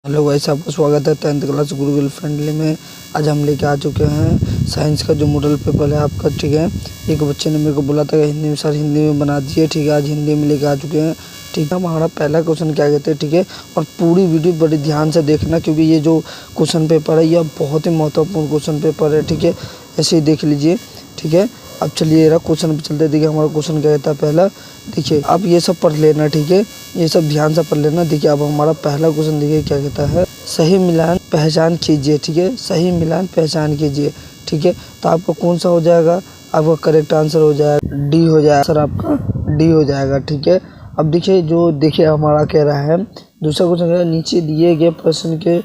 Hello guys, आपका स्वागत है 10th क्लास गुरुकुल फ्रेंडली में। आज हम लेके आ चुके हैं साइंस का जो मॉडल पेपर है आपका। ठीक है, एक बच्चे ने मेरे को बोला था कि हिंदी में सर हिंदी में बना दीजिए। ठीक है, आज हिंदी में लेके आ चुके हैं। ठीक है, हमारा पहला क्वेश्चन क्या कहते हैं। ठीक है, और पूरी वीडियो बड़ी ध्यान से देखना क्योंकि ये जो क्वेश्चन पेपर है यह बहुत ही महत्वपूर्ण क्वेश्चन पेपर है। ठीक है, ऐसे ही देख लीजिए। ठीक है, अब चलिए क्वेश्चन पे चलते। देखिए हमारा क्वेश्चन क्या कहता है पहला। देखिए आप ये सब पढ़ लेना। ठीक है, ये सब ध्यान से पढ़ लेना। देखिए अब हमारा पहला क्वेश्चन देखिए क्या कहता है, सही मिलान पहचान कीजिए। ठीक है, सही मिलान पहचान कीजिए। ठीक है, तो आपका कौन सा हो जाएगा, आपका करेक्ट आंसर हो जाएगा डी हो जाएगा। सर आपका डी हो जाएगा। ठीक है, अब देखिए हमारा कह रहा है दूसरा क्वेश्चन कह रहा है, नीचे दिए गए प्रश्न के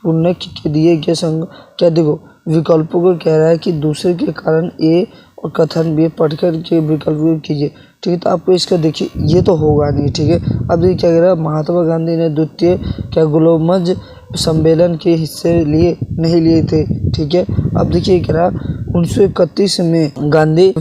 उन्नत के दिए गए संग क्या देखो विकल्पों को कह रहा है कि दूसरे के कारण ए और कथन बी पढ़कर के विकल्प कीजिए। ठीक है, तो आपको इसका देखिए ये तो होगा नहीं। ठीक है, अब देखिए क्या कह रहा है, महात्मा गांधी ने द्वितीय क्या ग्लोबल सम्मेलन के हिस्से नहीं लिए थे। ठीक है, अब देखिए कह रहा 1931 में गांधी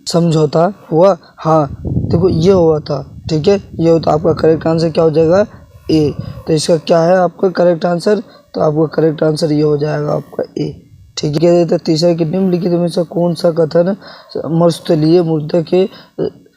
समझौता हुआ। हाँ देखो ये हुआ था। ठीक है, ये होता आपका करेक्ट आंसर क्या हो जाएगा ए। तो इसका क्या है आपका करेक्ट आंसर, तो आपका करेक्ट आंसर ये हो जाएगा आपका ए। ठीक है, तो तीसरा कि निम्नलिखित में से कौन सा कथन मरुस्थलीय मुद्दा के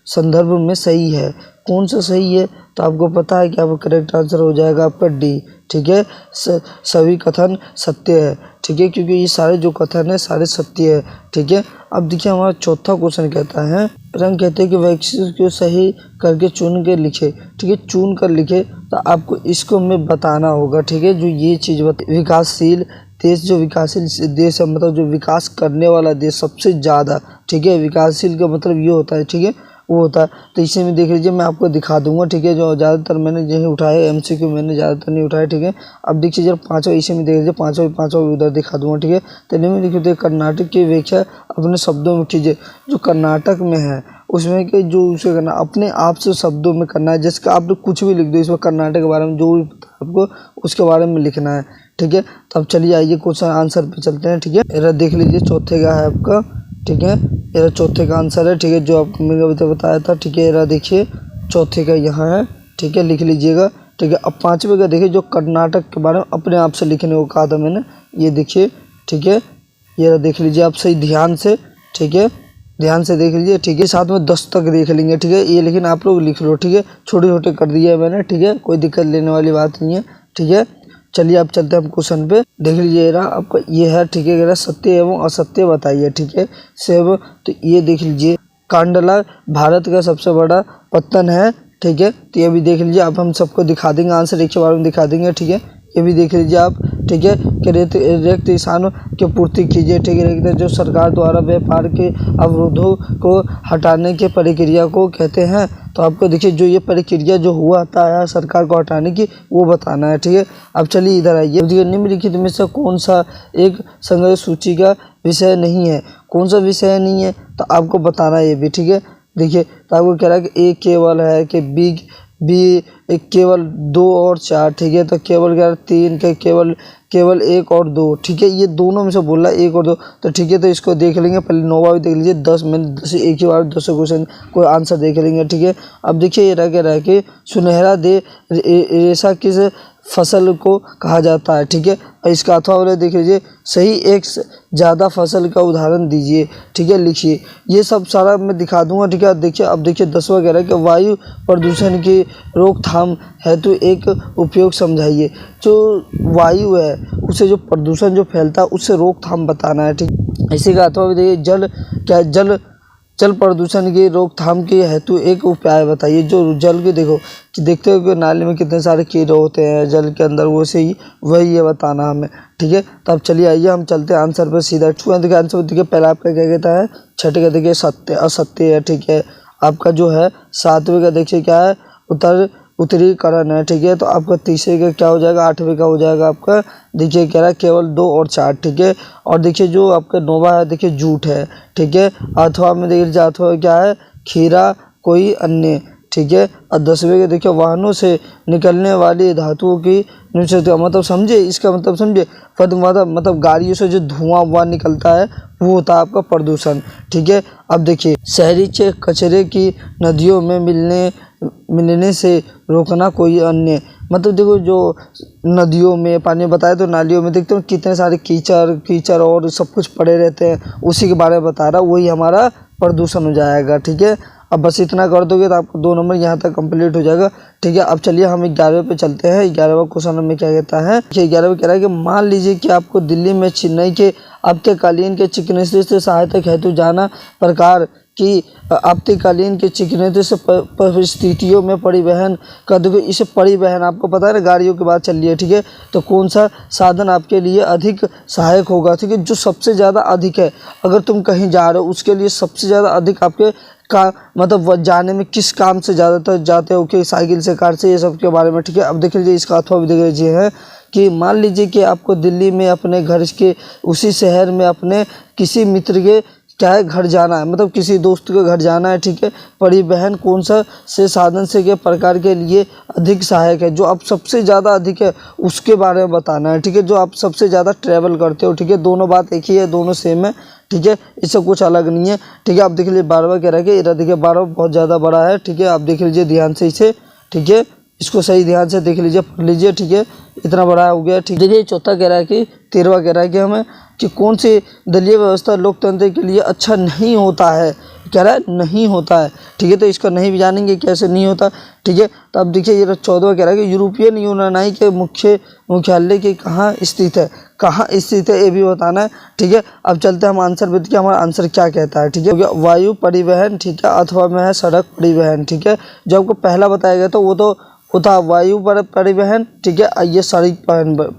संदर्भ में सही है, कौन सा सही है, तो आपको पता है कि आपका करेक्ट आंसर हो जाएगा आपका डी। ठीक है, सभी कथन सत्य है। ठीक है, क्योंकि ये सारे जो कथन है सारे सत्य है। ठीक है, अब देखिए हमारा चौथा क्वेश्चन कहता है, रंग कहते हैं कि वैक्सीन को सही करके चुन के लिखे। ठीक है, चुन कर लिखे, तो आपको इसको हमें बताना होगा। ठीक है, जो ये चीज़ विकासशील देश, जो विकासशील देश है मतलब जो विकास करने वाला देश सबसे ज़्यादा। ठीक है, विकासशील का मतलब ये होता है। ठीक है, वो होता है। तो इसी में देख लीजिए मैं आपको दिखा दूंगा। ठीक है, जो ज़्यादातर मैंने यही उठाए एमसीक्यू मैंने ज़्यादातर नहीं उठाए। ठीक है, अब देखिए जब पाँचों इसी में देख लीजिए, पाँचों उधर दिखा दूंगा। ठीक है, तो में देखिए कर्नाटक की व्याख्या अपने शब्दों में कीजिए। जो कर्नाटक में है उसमें कि जो उसे करना अपने आप से शब्दों में करना है, जिसका आप कुछ भी लिख दो इसमें कर्नाटक के बारे में जो भी पता है आपको उसके बारे में लिखना है। ठीक है, तो अब चलिए आइए क्वेश्चन आंसर पे चलते हैं। ठीक है, मेरा देख लीजिए चौथे का है आपका। ठीक है, मेरा चौथे का आंसर है। ठीक है, जो आपको मैंने अभी तक बताया था। ठीक है, मेरा देखिए चौथे का यहाँ है। ठीक है, लिख लीजिएगा। ठीक है, अब पाँचवें का देखिए जो कर्नाटक के बारे में अपने आप से लिखने को कहा था मैंने, ये देखिए। ठीक है, ये देख लीजिए आप सही ध्यान से। ठीक है, ध्यान से देख लीजिए। ठीक है, साथ में 10 तक देख लेंगे। ठीक है, ये लेकिन आप लोग लिख लो। ठीक है, छोटे छोटे कर दिए है मैंने। ठीक है, कोई दिक्कत लेने वाली बात नहीं है। ठीक है, चलिए अब चलते हैं हम क्वेश्चन पे। देख लीजिए आपका ये है। ठीक है, कह रहा सत्य एवं असत्य बताइए। ठीक है, सेब तो ये देख लीजिए कांडला भारत का सबसे बड़ा पत्तन है। ठीक है, तो ये भी देख लीजिए। अब हम सबको दिखा देंगे आंसर एक के बारे में दिखा देंगे। ठीक है, ये भी देख लीजिए आप। ठीक है, कि रिक्त स्थानों की पूर्ति कीजिए। ठीक है, जो सरकार द्वारा व्यापार के अवरोधों को हटाने की प्रक्रिया को कहते हैं। तो आपको देखिए जो ये प्रक्रिया जो हुआ था सरकार को हटाने की वो बताना है। ठीक है, अब चलिए इधर आइए। निम्नलिखित में से कौन सा एक संग्रह सूची का विषय नहीं है, कौन सा विषय नहीं है, तो आपको बताना है ये भी। ठीक है, देखिए तो आपको कह रहा है कि ए केवल है कि बी एक केवल 2 और 4। ठीक है, तो केवल 3 के केवल 1 और 2। ठीक है, ये दोनों में से बोल रहा है 1 और 2। तो ठीक है, तो इसको देख लेंगे पहले। नोवा भी देख लीजिए। 10 मैंने 10 एक ही बार 10 क्वेश्चन को आंसर देख लेंगे। ठीक है, अब देखिए ये कह रहा है कि सुनहरा दे रेशा किस फसल को कहा जाता है। ठीक है, और इसका अथवा वाले देख लीजिए सही एक ज़्यादा फसल का उदाहरण दीजिए। ठीक है, लिखिए। ये सब सारा मैं दिखा दूंगा। ठीक है, देखिए अब देखिए 10वां कह रहा है कि वायु प्रदूषण की रोकथाम हेतु एक उपयोग समझाइए। जो वायु है उसे जो प्रदूषण जो फैलता है उससे रोकथाम बताना है। ठीक, इसी का अथवा देखिए जल प्रदूषण की रोकथाम के हेतु एक उपाय बताइए। जो जल के देखो कि देखते हो कि नाले में कितने सारे कीड़े होते हैं जल के अंदर, वैसे ही वही ये बताना हमें। ठीक है, तो अब चलिए आइए हम चलते हैं आंसर पर सीधा। देखिए आंसर देखिए पहला आपका क्या कहता है, छठे का देखिए सत्य असत्य है। ठीक है, आपका जो है सातवें का देखिए क्या है उत्तरीकरण है। ठीक है, तो आपका तीसरे का क्या हो जाएगा, आठवें का हो जाएगा आपका देखिए कह रहा है केवल 2 और 4। ठीक है, और देखिए जो आपका 9वां है देखिए झूठ है। ठीक है, अथवा में देखिए अथवा क्या है खीरा कोई अन्य। ठीक है, और 10वें के देखिए वाहनों से निकलने वाली धातुओं की मतलब समझे, इसका मतलब समझे मतलब गाड़ियों से जो धुआं निकलता है वो होता है आपका प्रदूषण। ठीक है, अब देखिए शहरी कचरे की नदियों में मिलने से रोकना कोई अन्य मतलब देखो जो नदियों में पानी बताया तो नालियों में देखते हो कितने सारे कीचड़ और सब कुछ पड़े रहते हैं, उसी के बारे में बता रहा, वही हमारा प्रदूषण हो जाएगा। ठीक है, अब बस इतना कर दोगे तो आपको 2 नंबर यहाँ तक कंप्लीट हो जाएगा। ठीक है, अब चलिए हम 11वें पे चलते हैं। 11वां क्वेश्चन हमें क्या कहता है, 11वां कह रहा है कि मान लीजिए कि आपको दिल्ली में चेन्नई के आपातकालीन के चिकित्सीय से सहायता हेतु जाना प्रकार कि आपातकालीन के चिकित्सीय परिस्थितियों में परिवहन कर दोगे। इसे परिवहन आपको पता है ना, गाड़ियों की बात चल रही है। ठीक है, तो कौन सा साधन आपके लिए अधिक सहायक होगा। ठीक है, जो सबसे ज़्यादा अधिक है, अगर तुम कहीं जा रहे हो उसके लिए सबसे ज़्यादा अधिक आपके का मतलब जाने में किस काम से ज़्यादातर जाते हो कि साइकिल से, कार से, ये सब के बारे में। ठीक है, अब देख लीजिए इसका अथवा भी देख लीजिए है कि मान लीजिए कि आपको दिल्ली में अपने घर के उसी शहर में अपने किसी मित्र के क्या है घर जाना है, मतलब किसी दोस्त के घर जाना है। ठीक है, परिवहन कौन सा से साधन से के प्रकार के लिए अधिक सहायक है, जो आप सबसे ज़्यादा अधिक है उसके बारे में बताना है। ठीक है, जो आप सबसे ज़्यादा ट्रैवल करते हो। ठीक है, दोनों बात एक ही है, दोनों सेम है। ठीक है, इससे कुछ अलग नहीं है। ठीक है, आप देख लीजिए 12वां कह रहा है कि इधर देखिए 12 बहुत ज़्यादा बड़ा है। ठीक है, आप देख लीजिए ध्यान से इसे। ठीक है, इसको सही ध्यान से देख लीजिए, पढ़ लीजिए। ठीक है, इतना बड़ा हो गया। ठीक, देखिए 4था कह रहा है कि 13वां कह रहा है कि हमें कि कौन सी दलीय व्यवस्था लोकतंत्र के लिए अच्छा नहीं होता है, कह रहा है नहीं होता है। ठीक है, तो इसका नहीं भी जानेंगे कैसे नहीं होता। ठीक है, तो अब देखिए ये 14वां कह रहा है कि यूरोपियन यूनियन के मुख्यालय के कहाँ स्थित है, कहाँ स्थित है ये भी बताना है। ठीक है, अब चलते हैं हम आंसर पे कि हमारा आंसर क्या कहता है। ठीक है, वायु परिवहन। ठीक है, अथवा में है सड़क परिवहन। ठीक है, जो आपको पहला बताया गया था वो था वायु परिवहन। ठीक है, ये सड़क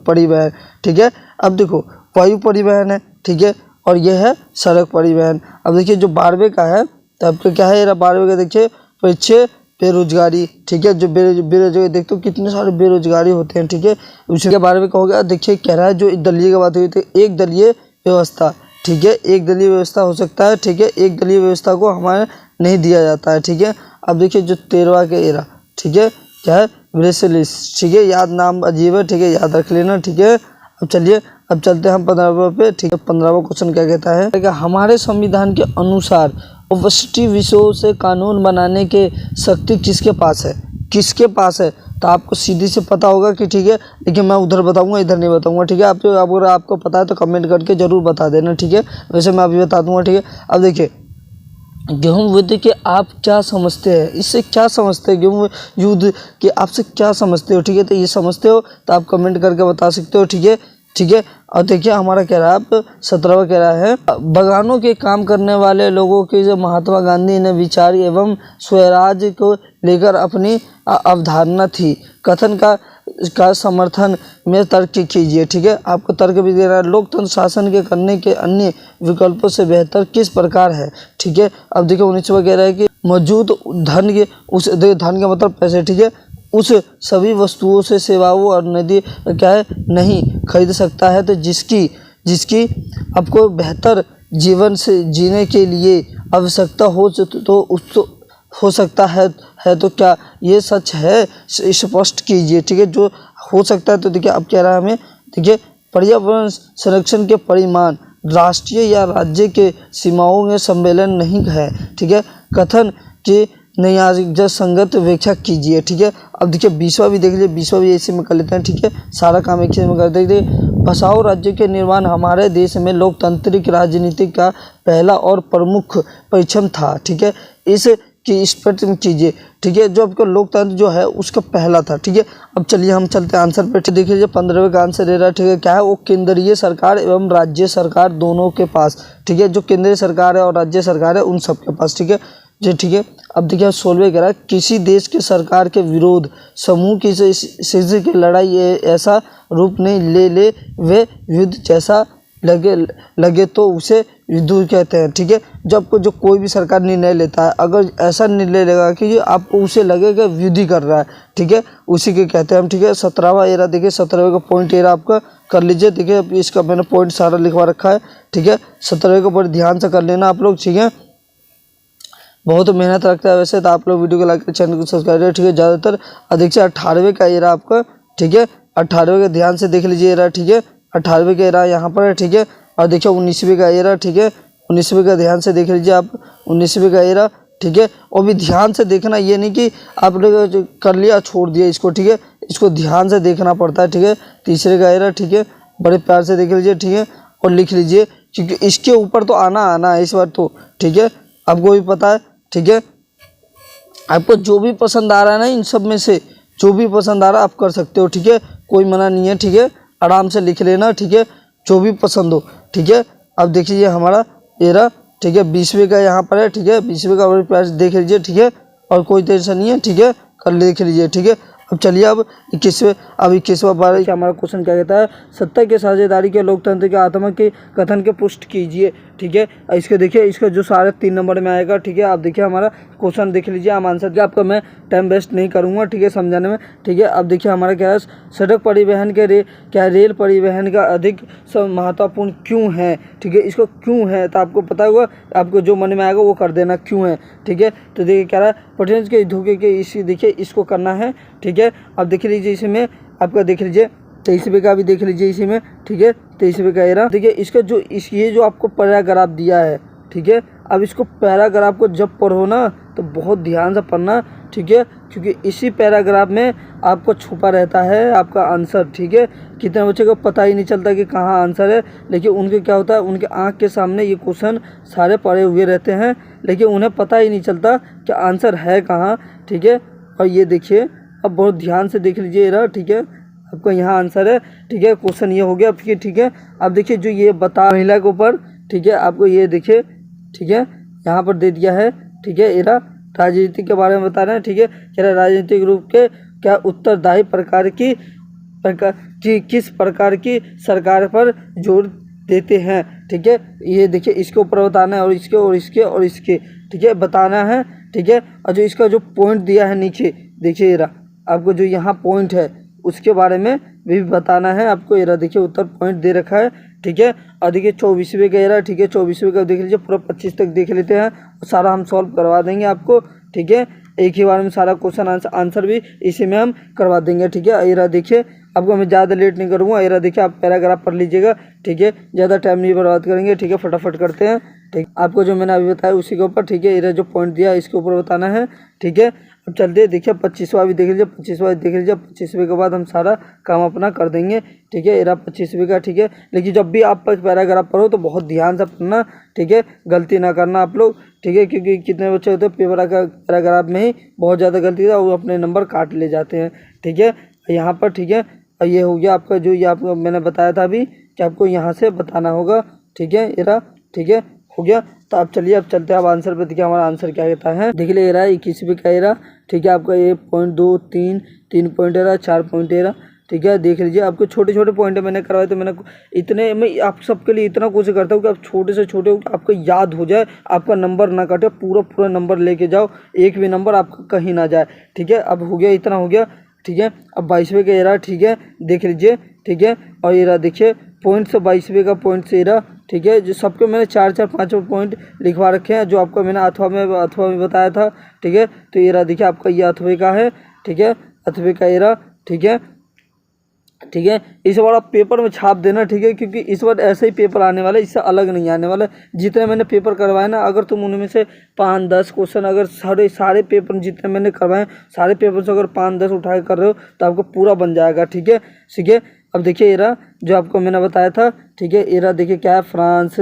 परिवहन। ठीक है, अब देखो वायु परिवहन है। ठीक है, और ये है सड़क परिवहन। अब देखिए जो 12वें का है, तो आपका क्या है, 12वें का देखिए पीछे बेरोजगारी। ठीक है, जो बेरोजगारी देखते हो कितने सारे बेरोजगारी होते हैं। ठीक है, उसके 12वें का हो गया। देखिए कह रहा है जो दलीय की बात हुई थी, एक दलीय व्यवस्था। ठीक है, एक दलीय व्यवस्था हो सकता है। ठीक है, एक दलीय व्यवस्था को हमारे नहीं दिया जाता है। ठीक है, अब देखिए जो 13वां के एरा, ठीक है, क्या है ब्रेसिलिस। ठीक है, याद नाम अजीब है। ठीक है, याद रख लेना। ठीक है, अब चलिए अब चलते हैं हम 15वां पे। ठीक है, 15वां क्वेश्चन क्या कहता है कि हमारे संविधान के अनुसार उपस्थित विषयों से कानून बनाने के शक्ति किसके पास है, किसके पास है। तो आपको सीधी से पता होगा कि ठीक है, लेकिन मैं उधर बताऊंगा इधर नहीं बताऊंगा। ठीक है, अगर आपको पता है तो कमेंट करके जरूर बता देना। ठीक है, वैसे मैं अभी बता दूंगा। ठीक है, अब देखिए गेहूं युद्ध के आप क्या समझते हैं, इससे क्या समझते हैं, गेहूं युद्ध के आपसे क्या समझते हो। ठीक है, तो ये समझते हो तो आप कमेंट करके बता सकते हो। ठीक है, ठीक है, और देखिए हमारा कह रहा है आप 17वां कह रहा है बगानों के काम करने वाले लोगों के जो महात्मा गांधी ने विचार एवं स्वराज को लेकर अपनी अवधारणा थी, कथन का समर्थन में तर्क कीजिए। ठीक है, आपको तर्क भी दे रहा है। लोकतंत्र शासन के करने के अन्य विकल्पों से बेहतर किस प्रकार है। ठीक है, अब देखिए 19वां कह रहा है कि मौजूद धन के उस धन का मतलब पैसे। ठीक है, उस सभी वस्तुओं से सेवाओं और नदी क्या है नहीं खरीद सकता है, तो जिसकी आपको बेहतर जीवन से जीने के लिए आवश्यकता हो तो उसको हो सकता है तो क्या ये सच है, स्पष्ट कीजिए। ठीक है, जो हो सकता है तो देखिए अब कह रहा है हमें, देखिए पर्यावरण संरक्षण के परिमाण राष्ट्रीय या राज्य के सीमाओं में सम्मेलन नहीं है। ठीक है, कथन की नहीं संगत व्याख्या कीजिए। ठीक है, अब देखिए 20वां भी देख लीजिए, 20वां भी ऐसे में कर लेते हैं। ठीक है, सारा काम एक ही में कर देते। बसाओ राज्य के निर्माण हमारे देश में लोकतांत्रिक राजनीति का पहला और प्रमुख परिश्रम था। ठीक है, इस पर कीजिए। ठीक है, जो आपका लोकतंत्र जो है उसका पहला था। ठीक है, अब चलिए हम चलते हैं आंसर पे। देख लीजिए 15वें का आंसर दे रहा है। ठीक है, क्या है वो केंद्रीय सरकार एवं राज्य सरकार दोनों के पास। ठीक है, जो केंद्रीय सरकार है और राज्य सरकार है उन सबके पास। ठीक है जी, ठीक है, अब देखिए 16वें कह रहा है किसी देश के सरकार के विरोध समूह की से की लड़ाई ऐसा रूप नहीं ले वे युद्ध जैसा लगे तो उसे युद्ध कहते हैं। ठीक है, जब जो कोई भी सरकार निर्णय लेता है, अगर ऐसा निर्णय लेगा कि आपको उसे लगेगा विरोधी कर रहा है, ठीक है, उसी के कहते हैं हम। ठीक है, 17वां एरा देखिए, 17वें का पॉइंट एरा आपका कर लीजिए। देखिए इसका मैंने पॉइंट सारा लिखवा रखा है। ठीक है, 17वें का पॉइंट ध्यान से कर लेना आप लोग। ठीक है, बहुत मेहनत रखता है वैसे, तो आप लोग वीडियो को लाइक करें, चैनल को सब्सक्राइब करें। ठीक है, ज़्यादातर अधिक से 18वें का एरा आपका। ठीक है, 18वें का ध्यान से देख लीजिए एरा। ठीक है, 18वें का एरा यहाँ पर है। ठीक है, और देखिए 19वें का एरा। ठीक है, 19वें का ध्यान से देख लीजिए आप, 19वें का एरा। ठीक है, और भी ध्यान से देखना, ये नहीं कि आप लोग कर लिया छोड़ दिया इसको। ठीक है, इसको ध्यान से देखना पड़ता है, ठीक है। तीसरे का एरा, ठीक है, बड़े प्यार से देख लीजिए, ठीक है, और लिख लीजिए, क्योंकि इसके ऊपर तो आना है इस बार तो, ठीक है, आपको भी पता है, ठीक है। आपको जो भी पसंद आ रहा है ना, इन सब में से जो भी पसंद आ रहा है आप कर सकते हो, ठीक है, कोई मना नहीं है, ठीक है, आराम से लिख लेना, ठीक है, जो भी पसंद हो, ठीक है। अब देख लीजिए हमारा एरा, ठीक है, 20वें का यहाँ पर है, ठीक है, 20वें का बड़े प्यार से देख लीजिए, ठीक है, और कोई टेंशन नहीं है, ठीक है, कर देख लीजिए, ठीक है। अब चलिए अब 21वां पारा हमारा क्वेश्चन क्या कहता है, सत्ता के साझेदारी के लोकतंत्र के आत्मा के कथन के पुष्ट कीजिए, ठीक है। इसके देखिए, इसका जो सारे 3 नंबर में आएगा, ठीक है। आप देखिए हमारा क्वेश्चन देख लीजिए, हम आंसर क्या, आपका मैं टाइम वेस्ट नहीं करूँगा, ठीक है, समझाने में, ठीक है। अब देखिए हमारा क्या है, सड़क परिवहन के रेल परिवहन का अधिक महत्वपूर्ण क्यों है, ठीक है। इसको क्यों है तो आपको पता होगा, आपको जो मन में आएगा वो कर देना, क्यों है, ठीक है। तो देखिए क्या रहा है, पटेल के धोखे के इसी देखिए इसको करना है, ठीक है। अब देख लीजिए इसमें आपका देख लीजिए 23वें का भी देख लीजिए इसी में, ठीक है, 23वें का एरा, देखिए इसका जो ये जो आपको पैराग्राफ दिया है, ठीक है। अब इसको पैराग्राफ को जब पढ़ो ना तो बहुत ध्यान से पढ़ना, ठीक है, क्योंकि इसी पैराग्राफ में आपको छुपा रहता है आपका आंसर, ठीक है। कितने बच्चे को पता ही नहीं चलता कि कहाँ आंसर है, लेकिन उनके क्या होता है, उनके आँख के सामने ये क्वेश्चन सारे पड़े हुए रहते हैं, लेकिन उन्हें पता ही नहीं चलता कि आंसर है कहाँ, ठीक है। और ये देखिए, अब बहुत ध्यान से देख लीजिए एरा, ठीक है, आपका यहाँ आंसर है, ठीक है। क्वेश्चन ये हो गया फिर, ठीक है। अब देखिए जो ये बता महिला के ऊपर, ठीक है, आपको ये देखिए, ठीक है, यहाँ पर दे दिया है, ठीक है, एरा राजनीति के बारे में बता रहे हैं, ठीक है। कह रहा राजनीतिक रूप के क्या उत्तरदायी किस प्रकार की सरकार पर जोर देते हैं, ठीक है। ये देखिए इसके ऊपर बताना है, और इसके और इसके और इसके, ठीक है, बताना है, ठीक है। और जो इसका जो पॉइंट दिया है नीचे देखिए एरा, आपको जो यहाँ पॉइंट है उसके बारे में भी बताना है आपको, एरा देखिए उत्तर पॉइंट दे रखा है, ठीक है। और देखिए 24वें का एरा, ठीक है, 24वें का देख लीजिए, पूरा 25 तक देख लेते हैं, और सारा हम सॉल्व करवा देंगे आपको, ठीक है। एक ही बार में सारा क्वेश्चन आंसर भी इसी में हम करवा देंगे, ठीक है। एरा देखिए, आपको मैं ज़्यादा लेट नहीं करूँगा, एरा देखिए आप पैराग्राफ पढ़ लीजिएगा, ठीक है, ज़्यादा टाइम नहीं बर्बाद करेंगे, ठीक है, फटाफट करते हैं, ठीक। आपको जो मैंने अभी बताया उसी के ऊपर, ठीक है, एरा जो पॉइंट दिया इसके ऊपर बताना है, ठीक है। अब चलते देखिए 25वां भी देख लीजिए, 25वां देख लीजिए, 25वें के बाद हम सारा काम अपना कर देंगे, ठीक है। एरा 25वें का, ठीक है। लेकिन जब भी आप पैराग्राफ पढ़ो तो बहुत ध्यान से पढ़ना, ठीक है, गलती ना करना आप लोग, ठीक है, क्योंकि कितने बच्चे होते हैं पेपर का पैराग्राफ में ही बहुत ज़्यादा गलती है, वो अपने नंबर काट ले जाते हैं, ठीक है। यहाँ पर, ठीक है, और ये हो गया आपका जो ये आपको मैंने बताया था अभी कि आपको यहाँ से बताना होगा, ठीक है, एरा, ठीक है, हो गया। तो अब चलिए अब चलते हैं अब आंसर पे, देखिए हमारा आंसर क्या कहता है, देख लीजिए एरा 21वें का एरा, ठीक है, आपका ये point 2 3 point era, 4 point era, ठीक है। देख लीजिए आपको छोटे छोटे पॉइंट मैंने करवाए, तो मैंने इतने मैं आप सबके लिए इतना कोशिश करता हूँ कि आप छोटे से छोटे हो, आपको याद हो जाए, आपका नंबर ना कटे, पूरा नंबर लेके जाओ, एक भी नंबर आपका कहीं ना जाए, ठीक है। अब हो गया, इतना हो गया, ठीक है। अब 22वें का एरा, ठीक है, देख लीजिए, ठीक है। और एरा देखिए पॉइंट से 22वें का पॉइंट से एरा, ठीक है, जो सबके मैंने 4 5 पॉइंट लिखवा रखे हैं, जो आपको मैंने अथवा में बताया था, ठीक है। तो एरा देखिए आपका ये अथवे का है, ठीक है, अथवे का एरा, ठीक है, ठीक है। इस बार आप पेपर में छाप देना, ठीक है, क्योंकि इस बार ऐसे ही पेपर आने वाला है, इससे अलग नहीं आने वाला। जितने मैंने पेपर करवाए ना, अगर तुम उनमें से 5-10 क्वेश्चन, अगर सारे पेपर जितने मैंने करवाए सारे पेपर से अगर 5-10 उठा कर रहे हो तो आपको पूरा बन जाएगा, ठीक है, ठीक है। अब देखिए एरा जो आपको मैंने बताया था, ठीक है, एरा देखिए क्या है, फ्रांस,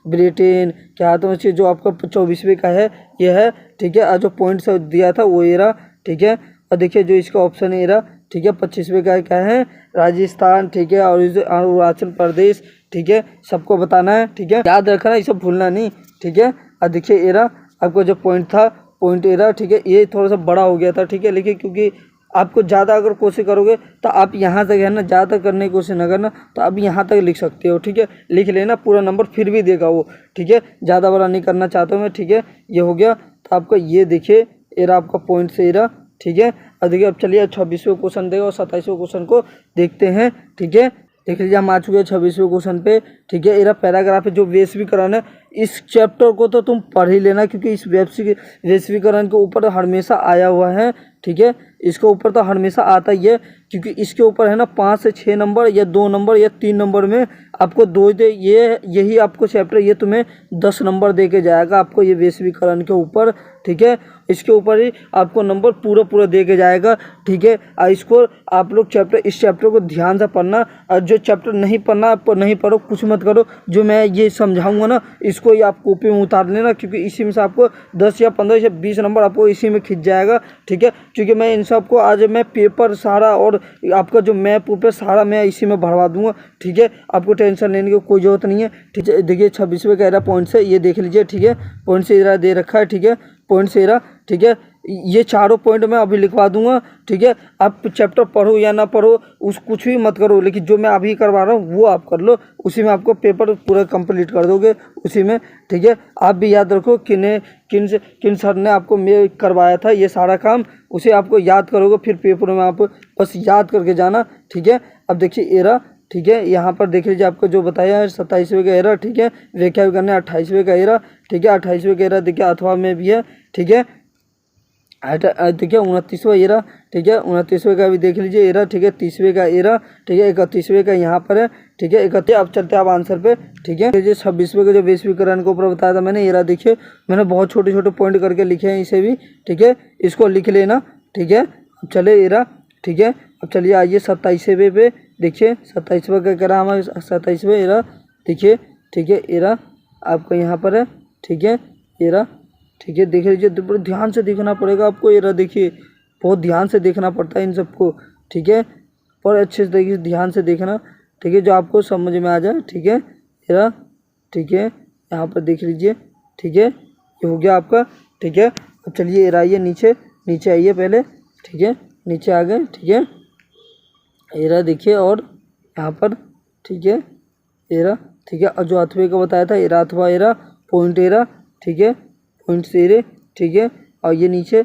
ब्रिटेन, क्या तो जो आपका 24वें का है ये है, ठीक है। और जो पॉइंट से दिया था वो एरा, ठीक है। और देखिए जो इसका ऑप्शन है एरा, ठीक है, 25वें का क्या है, राजस्थान, ठीक है, और अरुणाचल प्रदेश, ठीक है, सबको बताना है, ठीक है, याद रखना, ये सब भूलना नहीं, ठीक है। और देखिए एरा आपको जो पॉइंट था, पॉइंट एरा, ठीक है, ये थोड़ा सा बड़ा हो गया था, ठीक है, लेकिन क्योंकि आपको ज़्यादा अगर कोशिश करोगे तो आप यहाँ तक है ना, ज़्यादा करने की कोशिश ना करना, तो आप यहाँ तक लिख सकते हो, ठीक है, लिख लेना, पूरा नंबर फिर भी देगा वो, ठीक है, ज़्यादा बड़ा नहीं करना चाहता हूँ मैं, ठीक है। ये हो गया, तो आपका ये देखिए एरा आपका पॉइंट से एरा, ठीक है। और देखिए अब चलिए 26वें क्वेश्चन देगा और 27वें क्वेश्चन को देखते हैं, ठीक है। देख लीजिए हम आ चुके हैं 26वें क्वेश्चन पे, ठीक है। एरा पैराग्राफ है जो वैश्वीकरण है, इस चैप्टर को तो तुम पढ़ ही लेना, क्योंकि इस वैश्वीकरण के ऊपर हमेशा आया हुआ है, ठीक है, इसके ऊपर तो हमेशा आता ही है, क्योंकि इसके ऊपर है ना 5 से 6 नंबर या 2 नंबर या 3 नंबर में आपको यही आपको चैप्टर ये तुम्हें 10 नंबर दे के जाएगा, आपको ये वैश्वीकरण के ऊपर ठीक है। इसके ऊपर ही आपको नंबर पूरा दे के जाएगा, ठीक है। इसको आप लोग इस चैप्टर को ध्यान से पढ़ना, और जो चैप्टर नहीं पढ़ना आप नहीं पढ़ो, कुछ मत करो। जो मैं ये समझाऊंगा ना, इसको ही आप कॉपी में उतार लेना, क्योंकि इसी में से आपको 10 या 15 या 20 नंबर आपको इसी में खिंच जाएगा, ठीक है। क्योंकि मैं इन सबको आज मैं पेपर सारा और आपका जो मैप पे सारा मैं इसी में भरवा दूंगा, ठीक है। आपको टेंशन लेने की कोई ज़रूरत नहीं है, ठीक है। देखिए 26वें का एरा पॉइंट से ये देख लीजिए, ठीक है। पॉइंट से एरा दे रखा है, ठीक है। पॉइंट से एरा, ठीक है। ये चारों पॉइंट मैं अभी लिखवा दूंगा, ठीक है। आप चैप्टर पढ़ो या ना पढ़ो, उस कुछ भी मत करो, लेकिन जो मैं अभी करवा रहा हूँ वो आप कर लो, उसी में आपको पेपर पूरा कंप्लीट कर दोगे उसी में, ठीक है। आप भी याद रखो किन सर ने आपको मैं करवाया था ये सारा काम, उसे आपको याद करोगे, फिर पेपर में आप बस याद करके जाना, ठीक है। अब देखिए एरा, ठीक है। यहाँ पर देख लीजिए आपको जो बताया है 27वें का एरा, ठीक है। व्याख्या भी करना है 28वें का एरा, ठीक है। 28वें का एरा देखिए अथवा में भी है, ठीक है। देखिए 29वां एरा, ठीक है। 29वें का भी देख लीजिए एरा, ठीक है। 30वें का एरा, ठीक है। 31वें का यहाँ पर है, ठीक है। 31। अब चलते हैं आप आंसर पे, ठीक है। देखिए 26वें का जो वैश्वीकरण के ऊपर बताया था मैंने एरा, देखिए मैंने बहुत छोटे पॉइंट करके लिखे हैं इसे भी, ठीक है। इसको लिख लेना, ठीक है। अब चले एरा, ठीक है। अब चलिए आइए 27वें पे, देखिए 27वां का कह रहा हमारे 27वें एरा, देखिए, ठीक है। एरा आपका यहाँ पर है, ठीक है। एरा, ठीक है। देख लीजिए, बड़े ध्यान से देखना पड़ेगा आपको एरा, देखिए बहुत ध्यान से देखना पड़ता है इन सबको, ठीक है। और अच्छे से देखिए, ध्यान से देखना, ठीक है, जो आपको समझ में आ जाए, ठीक है। एरा, ठीक है। यहाँ पर देख लीजिए, ठीक है। ये हो गया आपका, ठीक है। अब चलिए एरा आइए नीचे आइए पहले, ठीक है। नीचे आ गए, ठीक है। एरा देखिए, और यहाँ पर, ठीक है। एरा, ठीक है। और जो अथवे का बताया था एरा अथवा एरा, पॉइंट एरा, ठीक है। पॉइंट से एरे, ठीक है। और ये नीचे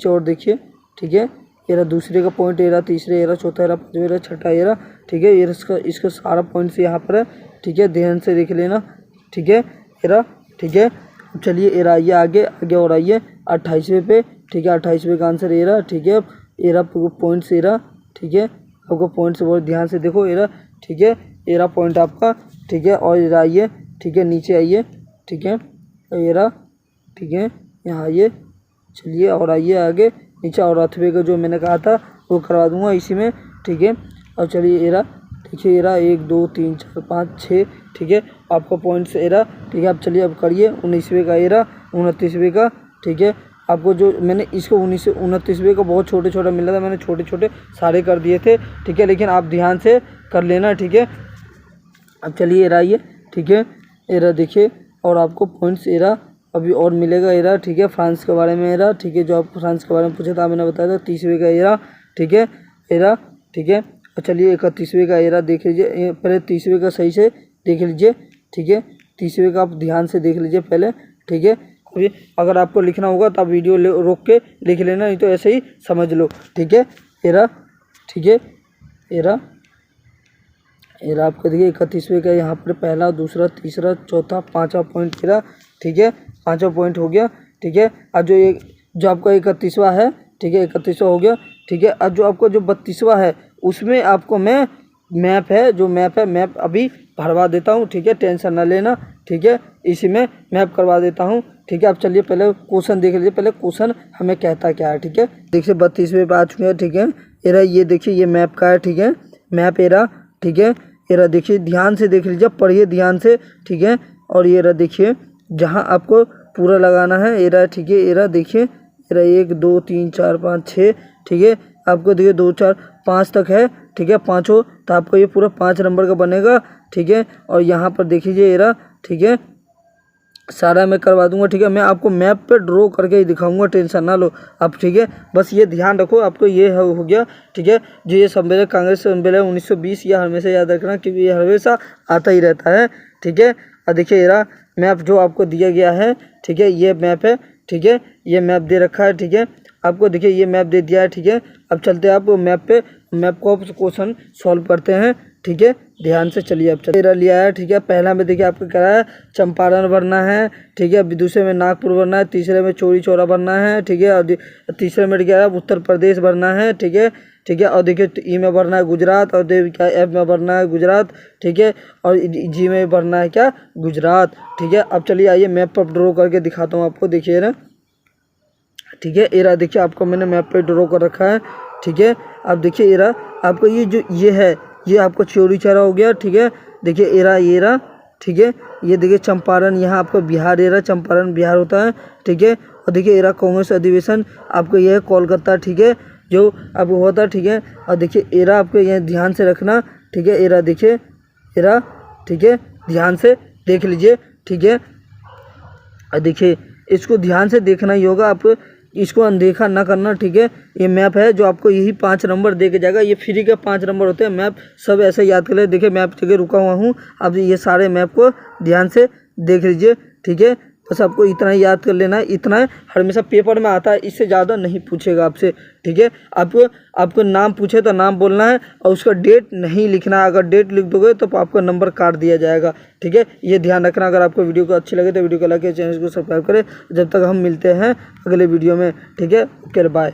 और देखिए, ठीक है। एरा दूसरे का पॉइंट एरा, तीसरे एरा, चौथा एरा, पांचवा एरा, छठा एरा, ठीक है। एरा इसका सारा पॉइंट से यहाँ पर है, ठीक है। ध्यान से देख लेना, ठीक है। एरा, ठीक है। अब चलिए एरा आइए आगे और आइए 28वें पे, ठीक है। 28वें का आंसर एरा, ठीक है। एरा पॉइंट से एरा, ठीक है। आपको पॉइंट से बहुत ध्यान से देखो एरा, ठीक है। एरा पॉइंट आपका, ठीक है। और एरा आइए, ठीक है। नीचे आइए, ठीक है। एरा, ठीक है। यहाँ आइए, चलिए और आइए आगे नीचे, और अथवे का जो मैंने कहा था वो करवा दूंगा इसी में, ठीक है। और चलिए एरा, देखिए एरा 1 2 3 4 5 6, ठीक है। आपका पॉइंट से एरा, ठीक है। अब चलिए अब करिए 19वें का एरा, 29वें का, ठीक है। आपको जो मैंने इसको 29वें का बहुत छोटे मिला था, मैंने छोटे सारे कर दिए थे, ठीक है। लेकिन आप ध्यान से कर लेना, ठीक है। अब चलिए एरा आइए, ठीक है। एरा देखिए, और आपको पॉइंट्स एरा अभी और मिलेगा एरा, ठीक है। फ्रांस के बारे में एरा, ठीक है। जो आप फ्रांस के बारे में पूछा था मैंने बताया था 30वें का एरा, ठीक है। एरा, ठीक है। और चलिए 31वें का एरा देख लीजिए, पहले 30वें का सही से देख लीजिए, ठीक है। 30वें का आप ध्यान से देख लीजिए पहले, ठीक है। अभी अगर आपको लिखना होगा तो आप वीडियो रोक के लिख लेना, नहीं तो ऐसे ही समझ लो, ठीक है। एरा, ठीक है। एरा आपका देखिए 31वें का यहाँ पर पहला, दूसरा, तीसरा, चौथा, पाँचवा पॉइंट एरा, ठीक है। पाँचवा पॉइंट हो गया, ठीक है। और जो आपका 31वां है, ठीक है। 31वां हो गया, ठीक है। और जो आपका जो 32वां है उसमें आपको मैं मैप अभी भरवा देता हूँ, ठीक है। टेंशन ना लेना, ठीक है। इसी में मैप करवा देता हूँ, ठीक है। अब चलिए पहले क्वेश्चन देख लीजिए, पहले क्वेश्चन हमें कहता क्या है, ठीक है। देखिए 32वें पे आ चुके हैं, ठीक है। एरा ये देखिए ये मैप का है, ठीक है। मैप एरा, ठीक है। एरा देखिए ध्यान से देख लीजिए, पढ़िए ध्यान से, ठीक है। और ये एरा देखिए जहाँ आपको पूरा लगाना है एरा, ठीक है। एरा देखिए, एरा 1 2 3 4 5 6, ठीक है। आपको देखिए 2 4 5 तक है, ठीक है। पाँचों, तो आपको ये पूरा 5 नंबर का बनेगा, ठीक है। और यहाँ पर देखिए एरा, ठीक है। सारा मैं करवा दूंगा, ठीक है। मैं आपको मैप पे ड्रॉ करके ही दिखाऊंगा, टेंशन ना लो आप, ठीक है। बस ये ध्यान रखो, आपको ये हो गया, ठीक है। जो ये सम्मेलन कांग्रेस सम्मेलन 1920, यह हमेशा याद रखना क्योंकि ये हमेशा आता ही रहता है, ठीक है। और देखिए एरा मैप जो आपको दिया गया है, ठीक है। ये मैप है, ठीक है। ये मैप दे रखा है, ठीक है। आपको देखिए ये मैप दे दिया है, ठीक है। अब चलते हैं आप मैप को क्वेश्चन सॉल्व करते हैं, ठीक है। ध्यान से चलिए, अब एरा लिया है, ठीक है। पहला में देखिए आपको कह रहा है चंपारण भरना है, ठीक है। दूसरे में नागपुर भरना है, तीसरे में चौरी चौरा भरना है, ठीक है। और तीसरे में क्या है उत्तर प्रदेश भरना है, ठीक है, ठीक है। और देखिए ई में भरना है गुजरात, और क्या एफ में भरना है गुजरात, ठीक है। और जी में भरना है क्या गुजरात, ठीक है। अब चलिए आइए मैप पर ड्रॉ करके दिखाता हूँ आपको, देखिए ना, ठीक है। ये रहा देखिए आपको मैंने मैप पे ड्रॉ कर रखा है, ठीक है। अब देखिए ये रहा आपको ये जो ये है ये आपको चौरी चौरा हो गया, ठीक है। देखिए ये रहा, ठीक है। ये देखिए चंपारण, यहाँ आपका बिहार, ये रहा चंपारण बिहार होता है, ठीक है। और देखिए ये रहा कांग्रेस अधिवेशन आपको ये है कोलकाता, ठीक है, जो अब होता है, ठीक है। और देखिए ये रहा आपको ये ध्यान से रखना, ठीक है। ये रहा देखिए ये रहा, ठीक है, ध्यान से देख लीजिए, ठीक है। और देखिए इसको ध्यान से देखना ही होगा, आप इसको अनदेखा ना करना, ठीक है। ये मैप है जो आपको यही 5 नंबर दे के जाएगा, ये फ्री के 5 नंबर होते हैं मैप, सब ऐसे याद कर ले। देखिए मैप जगह रुका हुआ हूँ, अब ये सारे मैप को ध्यान से देख लीजिए, ठीक है। बस आपको इतना ही याद कर लेना है, इतना है, हमेशा पेपर में आता है, इससे ज़्यादा नहीं पूछेगा आपसे, ठीक है। आपको नाम पूछे तो नाम बोलना है और उसका डेट नहीं लिखना है, अगर डेट लिख दोगे तो आपको नंबर काट दिया जाएगा, ठीक है। ये ध्यान रखना। अगर आपको वीडियो को अच्छी लगे तो वीडियो को लाइक करें, चैनल को सब्सक्राइब करें। जब तक हम मिलते हैं अगले वीडियो में, ठीक है, ओके बाय।